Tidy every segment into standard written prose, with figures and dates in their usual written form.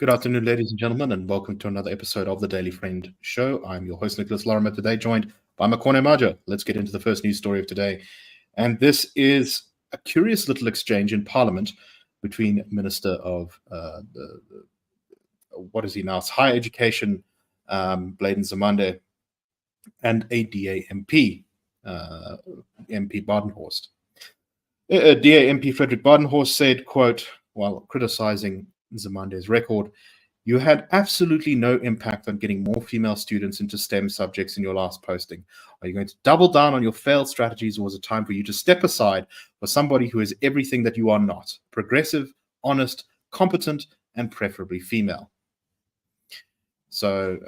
Good afternoon, ladies and gentlemen, and welcome to another episode of the Daily Friend Show. I'm your host, Nicholas Lorimer, today joined by Makone and Maja. Let's get into the first news story of today. And this is a curious little exchange in Parliament between Minister of what is he now? It's Higher Education, Blade Nzimande, and a DA MP, MP Badenhorst. DA MP Frederick Badenhorst said, quote, while criticizing Nzimande's record, "You had absolutely no impact on getting more female students into STEM subjects in your last posting. Are you going to double down on your failed strategies, or is it time for you to step aside for somebody who is everything that you are not? Progressive, honest, competent, and preferably female." So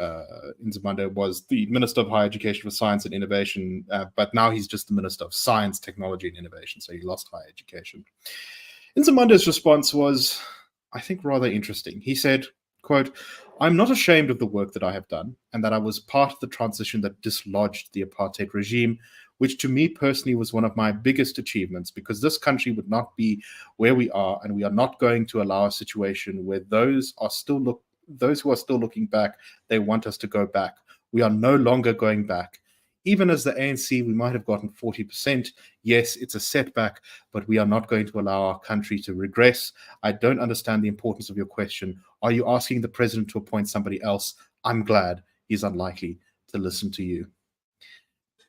Nzimande was the Minister of Higher Education for Science and Innovation, but now he's just the Minister of Science, Technology, and Innovation, so he lost higher education. Nzimande's response was, I think, rather interesting. He said, quote, "I'm not ashamed of the work that I have done and that I was part of the transition that dislodged the apartheid regime, which to me personally was one of my biggest achievements, because this country would not be where we are, and we are not going to allow a situation where those who are still looking back, they want us to go back. We are no longer going back. Even as the ANC, we might have gotten 40%. Yes, it's a setback, but we are not going to allow our country to regress. I don't understand the importance of your question. Are you asking the president to appoint somebody else? I'm glad. He's unlikely to listen to you."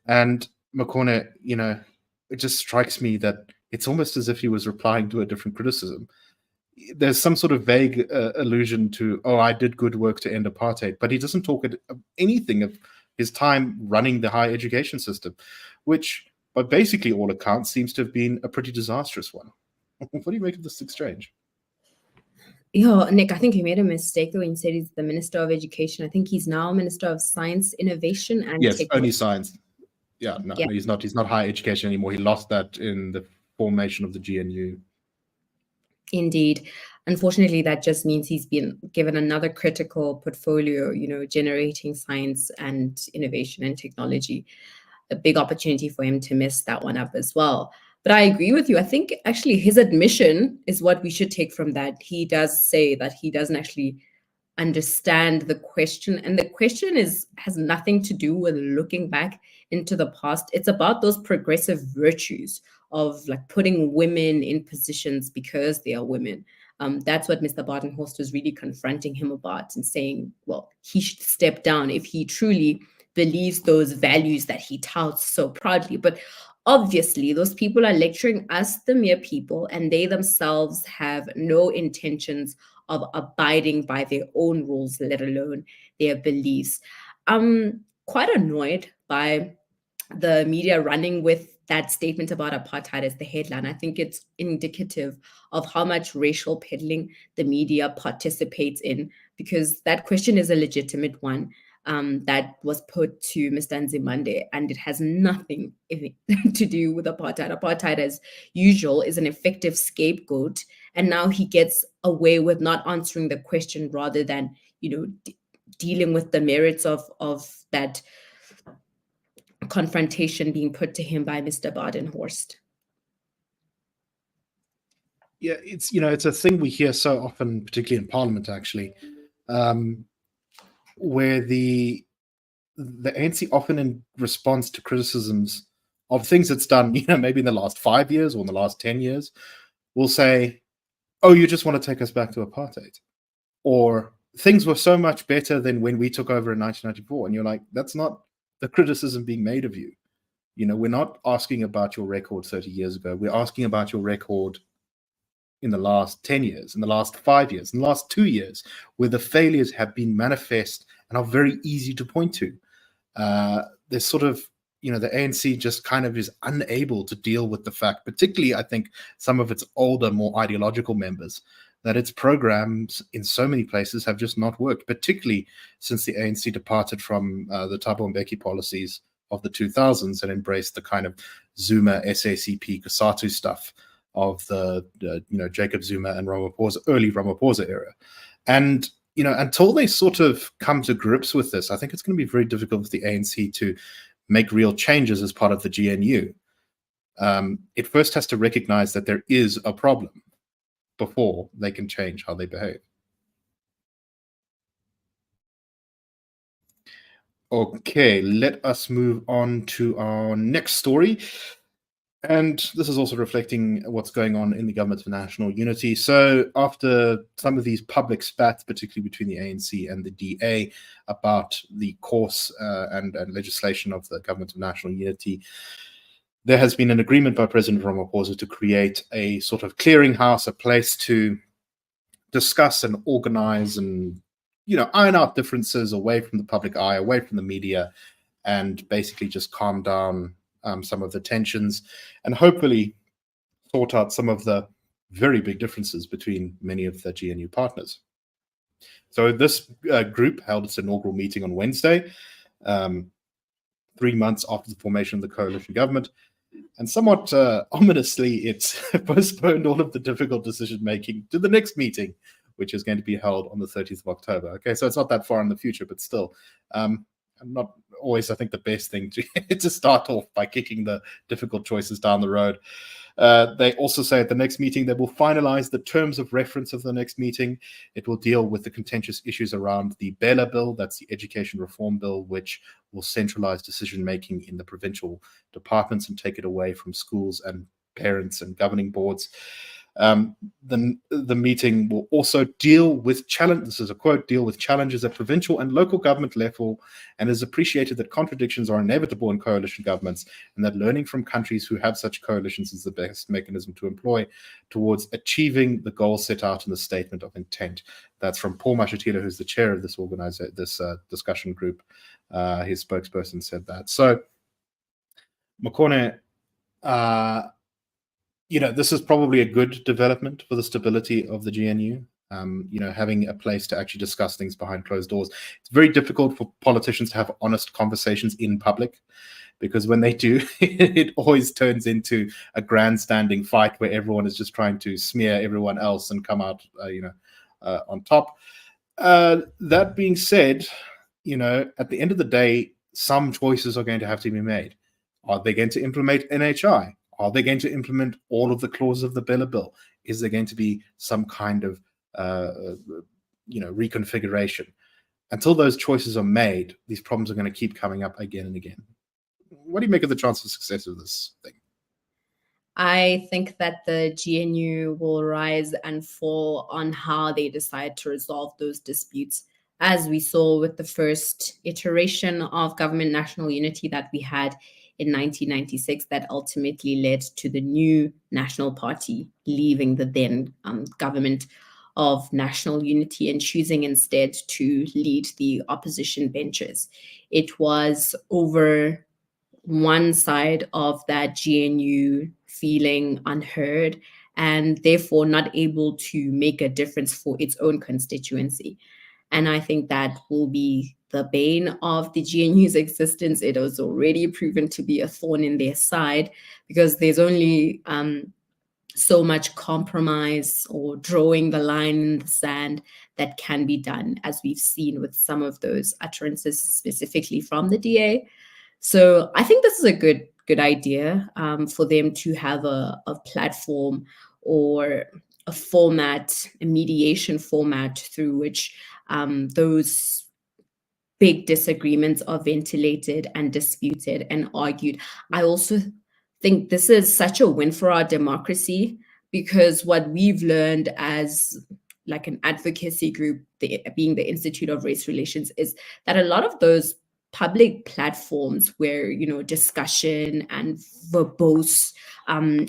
And Makone, it just strikes me that it's almost as if he was replying to a different criticism. There's some sort of vague allusion to, oh, I did good work to end apartheid, but he doesn't talk anything of his time running the higher education system, which, by basically all accounts, seems to have been a pretty disastrous one. What do you make of this exchange? Yeah, Nick, I think he made a mistake when he said he's the Minister of Education. I think he's now Minister of Science, Innovation, and Yes, Technology. only science. Yeah, no, he's not higher education anymore. He lost that in the formation of the GNU. Indeed. Unfortunately, that just means he's been given another critical portfolio, generating science and innovation and technology. A big opportunity for him to mess that one up as well. But I agree with you. I think actually his admission is what we should take from that. He does say that he doesn't actually understand the question. And the question has nothing to do with looking back into the past. It's about those progressive virtues of like putting women in positions because they are women. That's what Mr. Badenhorst was really confronting him about and saying, well, he should step down if he truly believes those values that he touts so proudly. But obviously, those people are lecturing us, the mere people, and they themselves have no intentions of abiding by their own rules, let alone their beliefs. I'm quite annoyed by the media running with that statement about apartheid as the headline. I think it's indicative of how much racial peddling the media participates in, because that question is a legitimate one that was put to Mr. Nzimande, and it has nothing to do with apartheid. Apartheid, as usual, is an effective scapegoat, and now he gets away with not answering the question rather than, dealing with the merits of that confrontation being put to him by Mr. Badenhorst. Yeah, it's a thing we hear so often, particularly in Parliament, actually, where the ANC often, in response to criticisms of things it's done, maybe in the last 5 years or in the last 10 years, will say, "Oh, you just want to take us back to apartheid," or "Things were so much better than when we took over in 1994." And you're like, that's not the criticism being made of you. We're not asking about your record 30 years ago. We're asking about your record in the last 10 years, in the last 5 years, in the last 2 years, where the failures have been manifest and are very easy to point to. There's sort of, the ANC just kind of is unable to deal with the fact, particularly, I think, some of its older, more ideological members, that its programs in so many places have just not worked, particularly since the ANC departed from the Thabo Mbeki policies of the 2000s and embraced the kind of Zuma, SACP, Cosatu stuff of the Jacob Zuma and early Ramaphosa era. And, until they sort of come to grips with this, I think it's going to be very difficult for the ANC to make real changes as part of the GNU. It first has to recognize that there is a problem before they can change how they behave. Okay, let us move on to our next story. And this is also reflecting what's going on in the Government for National Unity. So after some of these public spats, particularly between the ANC and the DA, about the course and legislation of the Government of National Unity, there has been an agreement by President Ramaphosa to create a sort of clearinghouse, a place to discuss and organize and, iron out differences away from the public eye, away from the media, and basically just calm down some of the tensions and hopefully sort out some of the very big differences between many of the GNU partners. So this group held its inaugural meeting on Wednesday, 3 months after the formation of the coalition government. And somewhat ominously, it's postponed all of the difficult decision-making to the next meeting, which is going to be held on the 30th of October. Okay, so it's not that far in the future, but still, not always, I think, the best thing to start off by kicking the difficult choices down the road. They also say at the next meeting they will finalize the terms of reference of the next meeting. It will deal with the contentious issues around the BELA bill, that's the Education Reform Bill, which will centralize decision-making in the provincial departments and take it away from schools and parents and governing boards. The meeting will also deal with this is a quote, deal with challenges at provincial and local government level, and is appreciated that contradictions are inevitable in coalition governments, and that learning from countries who have such coalitions is the best mechanism to employ towards achieving the goals set out in the statement of intent. That's from Paul Mashatila, who's the chair of this discussion group. His spokesperson said that. So, Makone, this is probably a good development for the stability of the GNU. Having a place to actually discuss things behind closed doors. It's very difficult for politicians to have honest conversations in public, because when they do, it always turns into a grandstanding fight where everyone is just trying to smear everyone else and come out, on top. That being said, at the end of the day, some choices are going to have to be made. Are they going to implement NHI? Are they going to implement all of the clauses of the BELA bill? Is there going to be some kind of, reconfiguration? Until those choices are made, these problems are going to keep coming up again and again. What do you make of the chance of success of this thing? I think that the GNU will rise and fall on how they decide to resolve those disputes, as we saw with the first iteration of government national unity that we had in 1996, that ultimately led to the new National Party leaving the then government of national unity and choosing instead to lead the opposition benches. It was over one side of that GNU feeling unheard and therefore not able to make a difference for its own constituency. And I think that will be the bane of the GNU's existence. It has already proven to be a thorn in their side, because there's only so much compromise or drawing the line in the sand that can be done, as we've seen with some of those utterances, specifically from the DA. So I think this is a good idea for them to have a platform or a format, a mediation format through which those big disagreements are ventilated and disputed and argued. I also think this is such a win for our democracy, because what we've learned as like an advocacy group, being the Institute of Race Relations, is that a lot of those public platforms where, discussion and verbose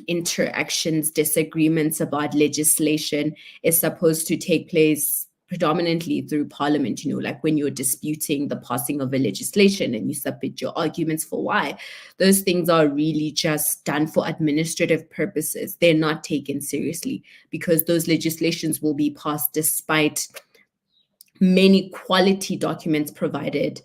interactions, disagreements about legislation is supposed to take place predominantly through Parliament, like when you're disputing the passing of a legislation and you submit your arguments for why. Those things are really just done for administrative purposes. They're not taken seriously, because those legislations will be passed despite many quality documents provided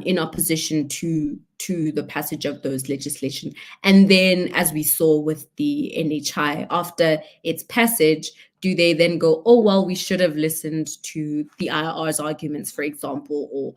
in opposition to the passage of those legislation. And then, as we saw with the NHI, after its passage, do they then go, oh, well, we should have listened to the IRR's arguments, for example, or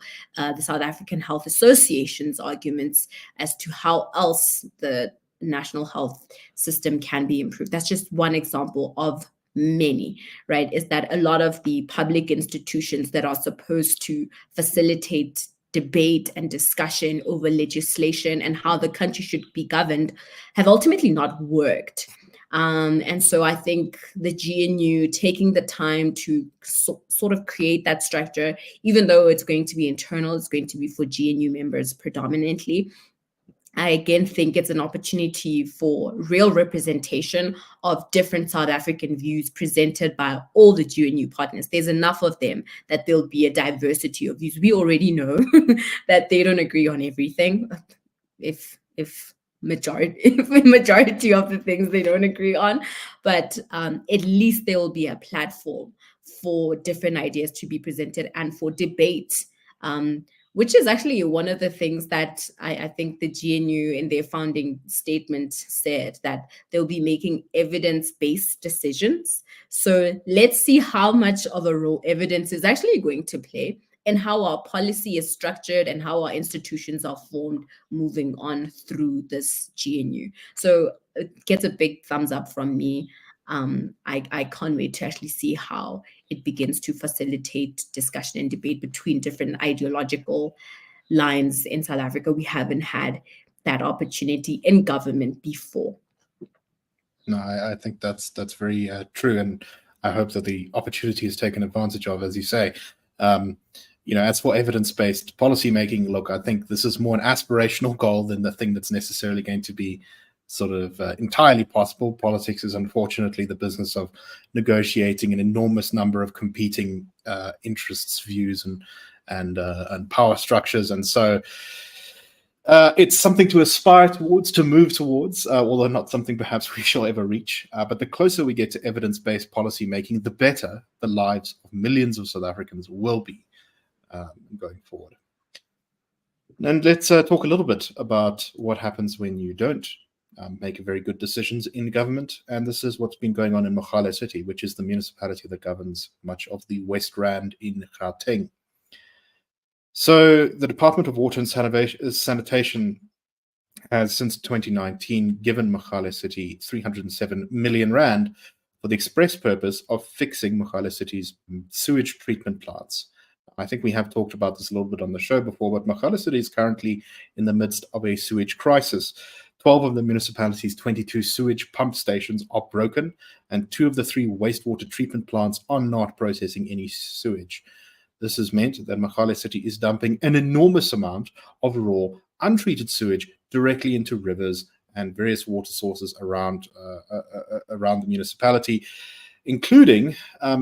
the South African Health Association's arguments as to how else the national health system can be improved? That's just one example of many, right? Is that a lot of the public institutions that are supposed to facilitate debate and discussion over legislation and how the country should be governed have ultimately not worked. And so I think the GNU taking the time to sort of create that structure, even though it's going to be internal, it's going to be for GNU members predominantly. I again think it's an opportunity for real representation of different South African views presented by all the GNU partners. There's enough of them that there'll be a diversity of views. We already know that they don't agree on everything. If majority of the things they don't agree on, but at least there will be a platform for different ideas to be presented and for debate, which is actually one of the things that I think the GNU in their founding statement said, that they'll be making evidence-based decisions. So let's see how much of a role evidence is actually going to play and how our policy is structured and how our institutions are formed moving on through this GNU. So it gets a big thumbs up from me. I can't wait to actually see how it begins to facilitate discussion and debate between different ideological lines in South Africa. We haven't had that opportunity in government before. No, I think that's very true, and I hope that the opportunity is taken advantage of, as you say. As for evidence-based policy making, look, I think this is more an aspirational goal than the thing that's necessarily going to be sort of entirely possible. Politics is unfortunately the business of negotiating an enormous number of competing interests, views, and power structures, and so it's something to aspire towards, to move towards, although not something perhaps we shall ever reach. But the closer we get to evidence-based policy making, the better the lives of millions of South Africans will be going forward. And let's talk a little bit about what happens when you don't make very good decisions in government. And this is what's been going on in Mogale City, which is the municipality that governs much of the West Rand in Gauteng. So the Department of Water and Sanitation has, since 2019, given Mogale City 307 million rand for the express purpose of fixing Mogale City's sewage treatment plants. I think we have talked about this a little bit on the show before, but Mogale City is currently in the midst of a sewage crisis. 12 of the municipality's 22 sewage pump stations are broken, and 2 of the 3 wastewater treatment plants are not processing any sewage. This has meant that Mogale City is dumping an enormous amount of raw, untreated sewage directly into rivers and various water sources around the municipality, including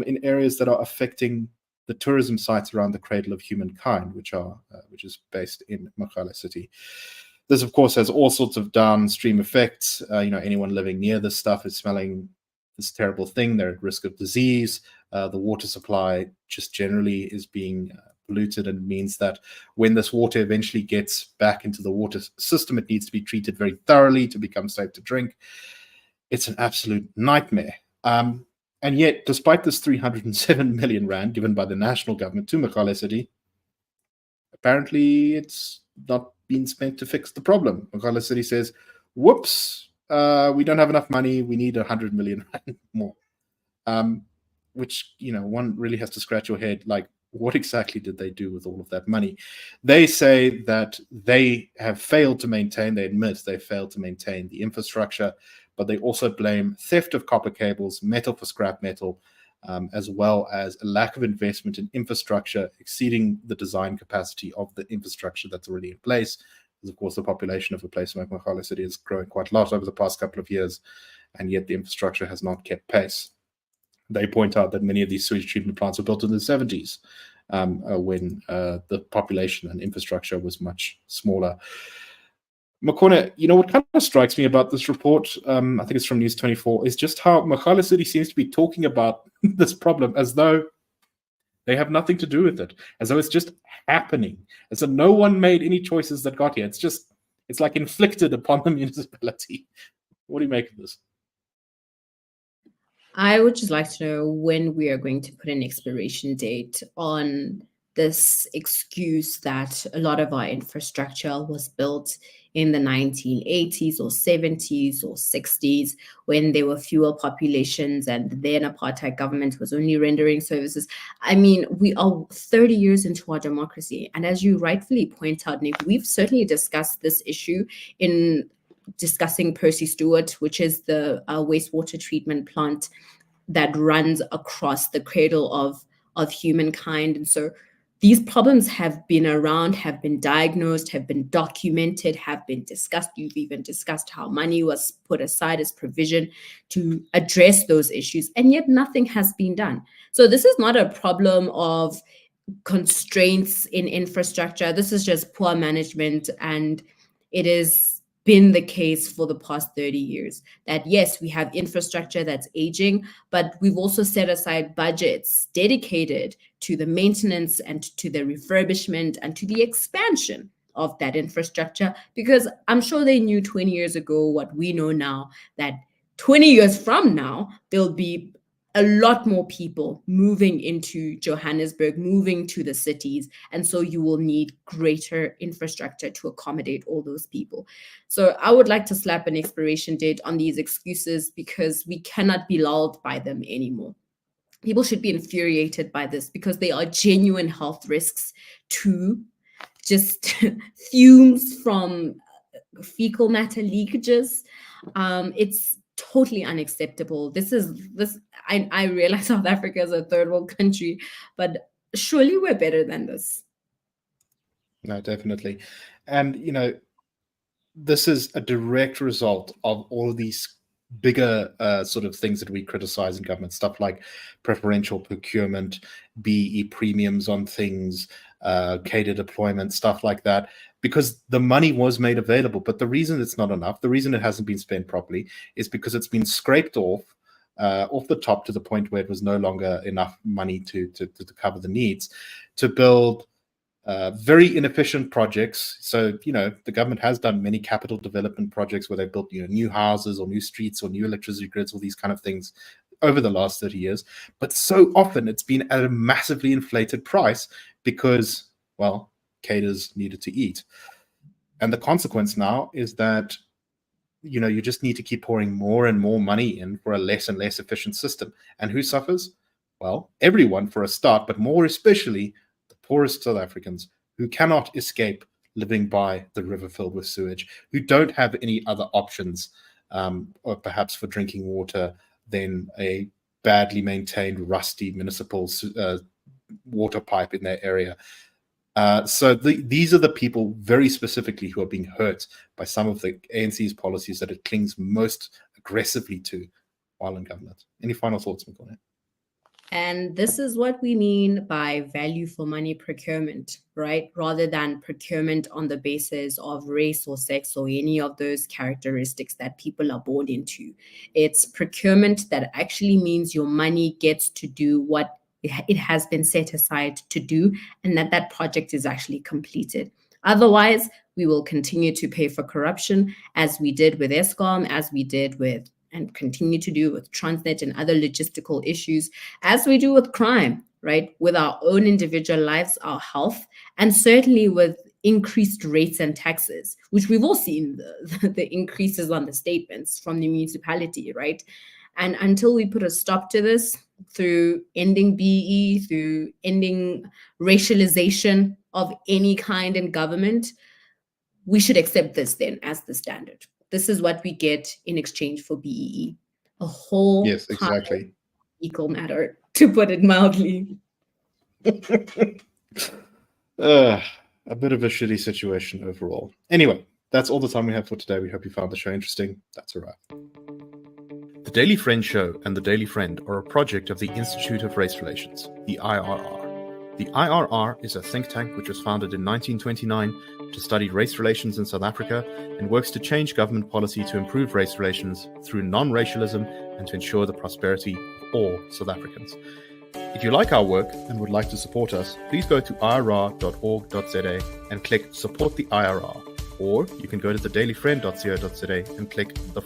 in areas that are affecting the tourism sites around the Cradle of Humankind, which is based in Mogale City. This, of course, has all sorts of downstream effects. Anyone living near this stuff is smelling this terrible thing. They're at risk of disease. The water supply just generally is being polluted, and means that when this water eventually gets back into the water system, it needs to be treated very thoroughly to become safe to drink. It's an absolute nightmare. And yet, despite this 307 million rand given by the national government to Mogale City, apparently it's not been spent to fix the problem. Mogale City says, whoops, we don't have enough money. We need 100 million rand more. Which, one really has to scratch your head, like, what exactly did they do with all of that money? They say that they have failed to maintain, they admit they failed to maintain the infrastructure, but they also blame theft of copper cables, metal for scrap metal, as well as a lack of investment in infrastructure exceeding the design capacity of the infrastructure that's already in place. Because, of course, the population of a place like Mogale City has grown quite a lot over the past couple of years, and yet the infrastructure has not kept pace. They point out that many of these sewage treatment plants were built in the 70s, when the population and infrastructure was much smaller. Makone, what kind of strikes me about this report, I think it's from News 24, is just how Mogale City seems to be talking about this problem as though they have nothing to do with it, as though it's just happening, as though no one made any choices that got here. It's like inflicted upon the municipality. What do you make of this? I would just like to know when we are going to put an expiration date on this excuse that a lot of our infrastructure was built in the 1980s or 70s or 60s when there were fewer populations and then apartheid government was only rendering services. I mean, we are 30 years into our democracy. And as you rightfully point out, Nick, we've certainly discussed this issue in discussing Percy Stewart, which is the wastewater treatment plant that runs across the cradle of humankind. And so these problems have been around, have been diagnosed, have been documented, have been discussed. You've even discussed how money was put aside as provision to address those issues, and yet nothing has been done. So this is not a problem of constraints in infrastructure. This is just poor management, and it has been the case for the past 30 years that yes, we have infrastructure that's aging, but we've also set aside budgets dedicated to the maintenance and to the refurbishment and to the expansion of that infrastructure, because I'm sure they knew 20 years ago what we know now, that 20 years from now, there'll be a lot more people moving into Johannesburg, moving to the cities. And so you will need greater infrastructure to accommodate all those people. So I would like to slap an expiration date on these excuses because we cannot be lulled by them anymore. People should be infuriated by this because they are genuine health risks to just fumes from fecal matter leakages. It's totally unacceptable. I realize South Africa is a third world country, but surely we're better than this. No, definitely. And, this is a direct result of all of these bigger sort of things that we criticize in government, stuff like preferential procurement, BE premiums on things, cater deployment, stuff like that, because the money was made available. But the reason it's not enough, the reason it hasn't been spent properly is because it's been scraped off the top to the point where it was no longer enough money to cover the needs, to build very inefficient projects. So, the government has done many capital development projects where they built, new houses or new streets or new electricity grids, all these kind of things over the last 30 years. But so often it's been at a massively inflated price because, well, cadres needed to eat. And the consequence now is that, you just need to keep pouring more and more money in for a less and less efficient system. And who suffers? Well, everyone for a start, but more especially the poorest South Africans who cannot escape living by the river filled with sewage, who don't have any other options, or perhaps for drinking water, than a badly maintained, rusty municipal water pipe in their area. So these are the people very specifically who are being hurt by some of the ANC's policies that it clings most aggressively to while in government. Any final thoughts, Makone? And this is what we mean by value for money procurement, right? Rather than procurement on the basis of race or sex or any of those characteristics that people are born into. It's procurement that actually means your money gets to do what it has been set aside to do, and that project is actually completed. Otherwise, we will continue to pay for corruption, as we did with Eskom, as we did with and continue to do with Transnet and other logistical issues, as we do with crime, right? With our own individual lives, our health, and certainly with increased rates and taxes, which we've all seen the increases on the statements from the municipality, right? And until we put a stop to this through ending BE, through ending racialization of any kind in government, we should accept this then as the standard. This is what we get in exchange for BEE. A whole yes, exactly. Equal matter, to put it mildly. A bit of a shitty situation overall. Anyway, that's all the time we have for today. We hope you found the show interesting. That's a wrap. The Daily Friend Show and The Daily Friend are a project of the Institute of Race Relations, the IRR. The IRR is a think tank which was founded in 1929 to study race relations in South Africa and works to change government policy to improve race relations through non-racialism and to ensure the prosperity of all South Africans. If you like our work and would like to support us, please go to irr.org.za and click Support the IRR, or you can go to thedailyfriend.co.za and click the